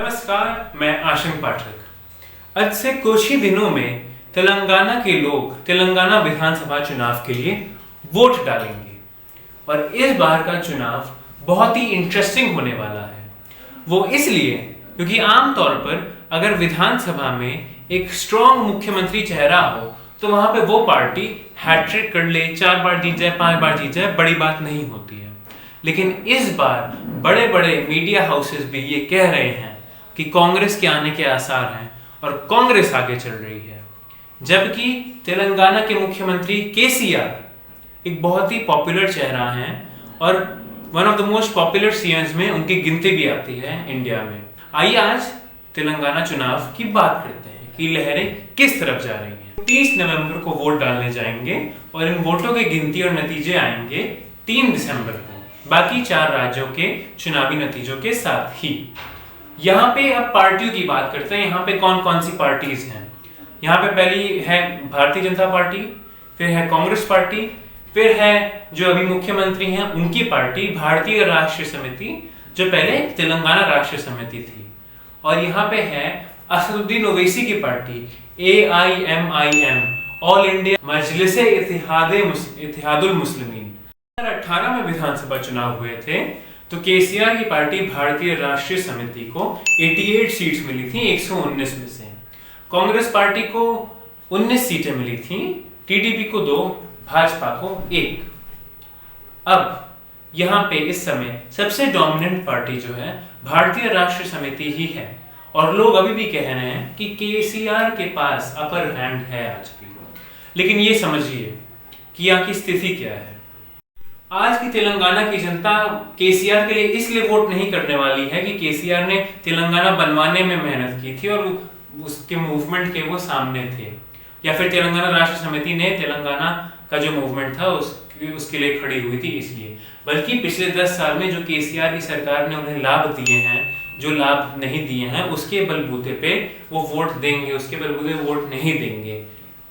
नमस्कार, मैं आशंक पाठक। आज से कुछ ही दिनों में तेलंगाना के लोग तेलंगाना विधानसभा चुनाव के लिए वोट डालेंगे और इस बार का चुनाव बहुत ही इंटरेस्टिंग होने वाला है। वो इसलिए क्योंकि आमतौर पर अगर विधानसभा में एक स्ट्रॉन्ग मुख्यमंत्री चेहरा हो तो वहां पे वो पार्टी हैट्रिक कर ले, 4 बार जीत जाए, 5 बार जीत जाए, बड़ी बात नहीं होती है। लेकिन इस बार बड़े बड़े मीडिया हाउसेस भी ये कह रहे हैं कि कांग्रेस के आने के आसार हैं और कांग्रेस आगे चल रही है। जबकि तेलंगाना के मुख्यमंत्री केसीआर एक बहुत ही पॉपुलर चेहरा हैं और one of the most popular CM's में उनकी गिनती भी आती है इंडिया में। आइए आज तेलंगाना चुनाव की बात करते हैं कि लहरें किस तरफ जा रही हैं। 30 नवंबर को वोट डालने जाएंगे और इन वोटों की गिनती और नतीजे आएंगे 3 दिसंबर को, बाकी 4 राज्यों के चुनावी नतीजों के साथ ही। यहाँ पे अब पार्टियों की बात करते हैं। यहाँ पे कौन कौन सी पार्टीज हैं। यहाँ पे पहली है भारतीय जनता पार्टी, फिर है कांग्रेस पार्टी, फिर है जो अभी मुख्यमंत्री हैं उनकी पार्टी भारतीय राष्ट्रीय समिति, जो पहले तेलंगाना राष्ट्रीय समिति थी, और यहाँ पे है असदुद्दीन ओवैसी की party AIMIM, all India Majlise Ittehadul Muslimeen. 2018 में विधानसभा चुनाव हुए थे तो केसीआर की पार्टी भारतीय राष्ट्रीय समिति को 88 सीट्स मिली थी 119 में से। कांग्रेस पार्टी को 19 सीटें मिली थी, टीडीपी को 2, भाजपा को 1। अब यहाँ पे इस समय सबसे डोमिनेंट पार्टी जो है भारतीय राष्ट्रीय समिति ही है और लोग अभी भी कह रहे हैं कि केसीआर के पास अपर हैंड है आज भी। लेकिन ये समझिए कि यहाँ की स्थिति क्या है। आज की तेलंगाना की जनता केसीआर के लिए इसलिए वोट नहीं करने वाली है कि केसीआर ने तेलंगाना बनवाने में मेहनत की थी और उसके मूवमेंट के वो सामने थे, या फिर तेलंगाना राष्ट्र समिति ने तेलंगाना का जो मूवमेंट था उसके लिए खड़ी हुई थी इसलिए। बल्कि पिछले 10 साल में जो केसीआर की सरकार ने उन्हें लाभ दिए हैं, जो लाभ नहीं दिए हैं, उसके बलबूते पे वो वोट देंगे, उसके बलबूते वोट नहीं देंगे।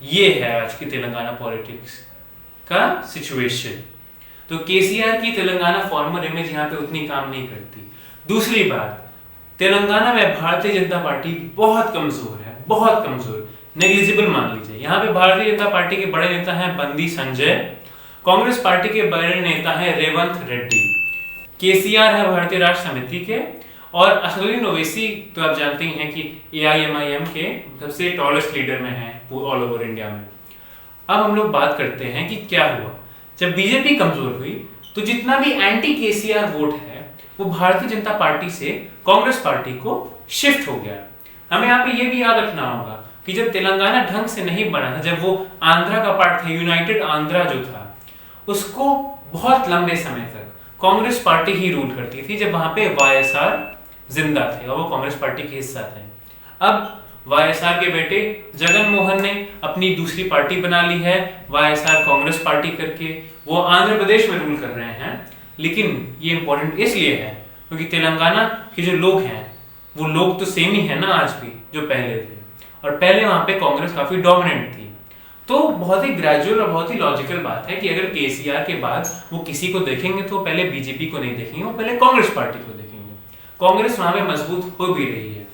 ये है आज की तेलंगाना पॉलिटिक्स का सिचुएशन। तो केसीआर की तेलंगाना फॉर्मर इमेज यहाँ पे उतनी काम नहीं करती। दूसरी बात, तेलंगाना में भारतीय जनता पार्टी बहुत कमजोर है, बहुत कमजोर, नेग्लिजिबल मान लीजिए। यहाँ पे भारतीय जनता पार्टी के बड़े नेता हैं बंदी संजय, कांग्रेस पार्टी के बड़े नेता हैं रेवंत रेड्डी, केसीआर है भारतीय राष्ट्र समिति के, और असदुद्दीन ओवैसी तो आप जानते ही हैं कि AIMIM के सबसे टॉलेस्ट लीडर में है ऑल ओवर इंडिया में। अब हम लोग बात करते हैं कि क्या हुआ जब बीजेपी कमजोर हुई। तो जितना भी एंटी केसीआर वोट है वो भारतीय जनता पार्टी से कांग्रेस पार्टी को शिफ्ट हो गया। हमें यहाँ पे ये भी याद रखना होगा कि जब तेलंगाना ढंग से नहीं बना था, जब वो आंध्रा का पार्ट था, यूनाइटेड आंध्रा जो था, उसको बहुत लंबे समय तक कांग्रेस पार्टी ही रूल करती थी, जब वहां पे YSR जिंदा थे और वो कांग्रेस पार्टी के हिस्सा थे। अब YSR के बेटे जगन मोहन ने अपनी दूसरी पार्टी बना ली है, YSR कांग्रेस पार्टी करके, वो आंध्र प्रदेश में रूल कर रहे हैं। लेकिन ये इंपॉर्टेंट इसलिए है क्योंकि तेलंगाना के जो लोग हैं वो लोग तो सेम ही है ना आज भी जो पहले थे, और पहले वहां पे कांग्रेस काफी डोमिनेंट थी। तो बहुत ही ग्रेजुअल और बहुत ही लॉजिकल बात है कि अगर केसीआर के बाद वो किसी को देखेंगे तो पहले बीजेपी को नहीं देखेंगे, वो पहले कांग्रेस पार्टी को देखेंगे। कांग्रेस वहां पे मजबूत हो भी रही है।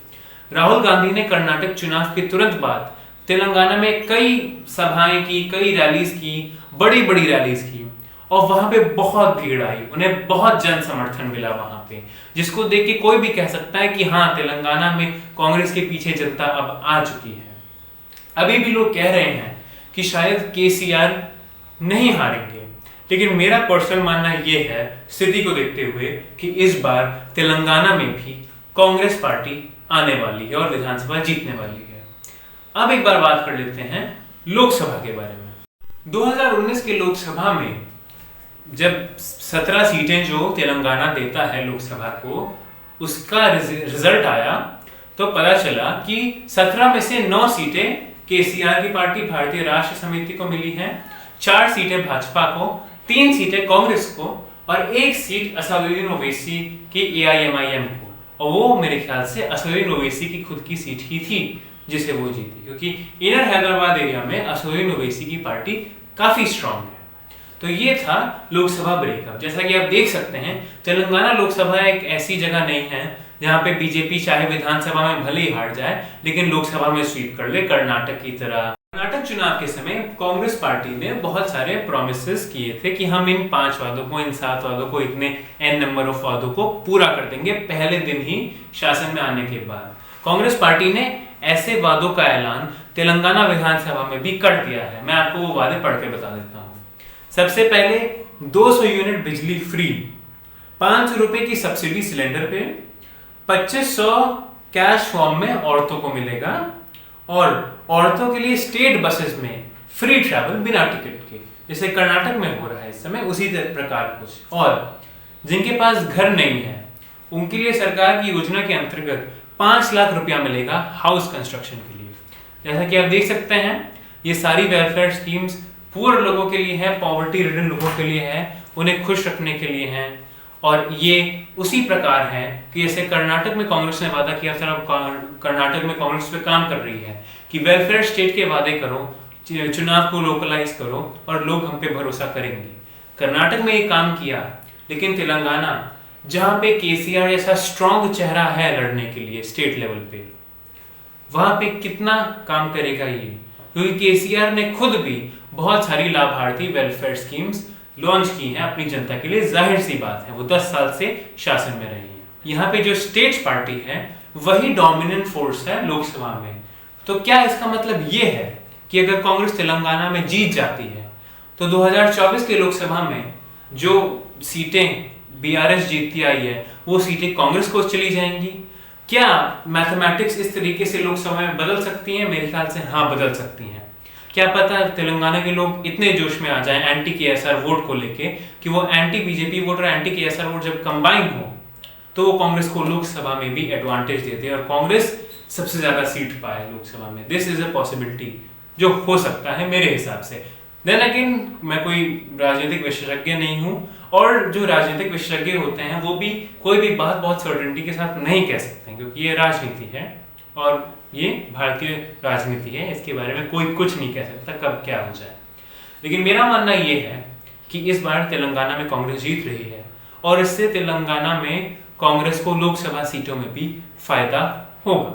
राहुल गांधी ने कर्नाटक चुनाव के तुरंत बाद तेलंगाना में कई सभाएं की, कई रैलीज की, बड़ी बड़ी रैलीज की, और वहां पे बहुत भीड़ आई, उन्हें बहुत जन समर्थन मिला वहां पे, जिसको देख के कोई भी कह सकता है कि हाँ, तेलंगाना में कांग्रेस के पीछे जनता अब आ चुकी है। अभी भी लोग कह रहे हैं कि शायद केसीआर नहीं हारेंगे, लेकिन मेरा पर्सनल मानना यह है स्थिति को देखते हुए कि इस बार तेलंगाना में भी कांग्रेस पार्टी आने वाली है और विधानसभा जीतने वाली है। अब एक बार बात कर लेते हैं लोकसभा के बारे में। 2019 के लोकसभा में जब 17 सीटें जो तेलंगाना देता है लोकसभा को, उसका रिजल्ट आया तो पता चला कि 17 में से 9 सीटें केसीआर की पार्टी भारतीय राष्ट्र समिति को मिली हैं, 4 सीटें भाजपा को, 3 सीटें कांग्रेस को और 1 सीट असदुद्दीन ओवैसी की AIMIM को। और वो मेरे ख्याल से असदुद्दीन ओवैसी की खुद की सीट ही थी जिसे वो जीती, क्योंकि इनर हैदराबाद एरिया में असदुद्दीन ओवैसी की पार्टी काफी स्ट्रांग है। तो ये था लोकसभा ब्रेकअप। जैसा कि आप देख सकते हैं, तेलंगाना लोकसभा एक ऐसी जगह नहीं है जहां पे बीजेपी चाहे विधानसभा में भले ही हार जाए लेकिन लोकसभा में स्वीप कर ले, कर्नाटक की तरह। कर्नाटक चुनाव के समय कांग्रेस पार्टी ने बहुत सारे प्रोमिसेस किए थे कि हम इन 5 वादों को, इन 7 वादों को, इतने n नंबर ऑफ वादों को पूरा कर देंगे पहले दिन ही शासन में आने के बाद। कांग्रेस पार्टी ने ऐसे वादों का ऐलान तेलंगाना विधानसभा में भी कर दिया है। मैं आपको वो वादे पढ़ के बता देता हूँ। सबसे पहले 200 यूनिट बिजली फ्री, 500 रुपए की सब्सिडी सिलेंडर पे, 2500 कैश फॉर्म में औरतों को मिलेगा, और औरतों के लिए स्टेट बसेस में फ्री ट्रैवल बिना टिकट के, जैसे कर्नाटक में हो रहा है इस समय, उसी प्रकार कुछ। और जिनके पास घर नहीं है उनके लिए सरकार की योजना के अंतर्गत 5 लाख रुपया मिलेगा हाउस कंस्ट्रक्शन के लिए। जैसा कि आप देख सकते हैं, ये सारी वेलफेयर स्कीम्स पुअर लोगों के लिए है, पॉवर्टी रिडन लोगों के लिए है, उन्हें खुश रखने के लिए है। और ये उसी प्रकार है कि जैसे कर्नाटक में कांग्रेस ने वादा किया था, कर्नाटक में कांग्रेस पे काम कर रही है कि वेलफेयर स्टेट के वादे करो, चुनाव को लोकलाइज करो और लोग हम पे भरोसा करेंगे। कर्नाटक में ये काम किया, लेकिन तेलंगाना जहां पे केसीआर जैसा स्ट्रॉन्ग चेहरा है लड़ने के लिए स्टेट लेवल पे, वहां पे कितना काम करेगा ये? क्योंकि केसीआर ने खुद भी बहुत सारी लाभार्थी वेलफेयर स्कीम्स लॉन्च की हैं अपनी जनता के लिए। जाहिर सी बात है, वो 10 साल से शासन में रही है। यहाँ पे जो स्टेट पार्टी है वही डोमिनेंट फोर्स है लोकसभा में। तो क्या इसका मतलब ये है कि अगर कांग्रेस तेलंगाना में जीत जाती है तो 2024 के लोकसभा में जो सीटें बीआरएस जीतती आई है वो सीटें कांग्रेस को चली जाएंगी? क्या मैथमेटिक्स इस तरीके से लोकसभा में बदल सकती है? मेरे ख्याल से हाँ, बदल सकती हैं। क्या पता तेलंगाना के लोग इतने जोश में आ जाएं एंटी केएसआर वोट को लेके कि वो एंटी बीजेपी वोट और एंटी केएसआर वोट जब कंबाइन हो तो वो कांग्रेस को लोकसभा में भी एडवांटेज देते हैं और कांग्रेस सबसे ज्यादा सीट पाए लोकसभा में। दिस इज अ पॉसिबिलिटी जो हो सकता है मेरे हिसाब से। देन अगेन, मैं कोई राजनीतिक विशेषज्ञ नहीं हूं, और जो राजनीतिक विशेषज्ञ होते हैं वो भी कोई भी बात बहुत सर्टेनिटी के साथ नहीं कह सकते हैं, क्योंकि ये राजनीति है और ये भारतीय राजनीति है। इसके बारे में कोई कुछ नहीं कह सकता कब क्या हो जाए। लेकिन मेरा मानना ये है कि इस बार तेलंगाना में कांग्रेस जीत रही है और इससे तेलंगाना में कांग्रेस को लोकसभा सीटों में भी फायदा होगा।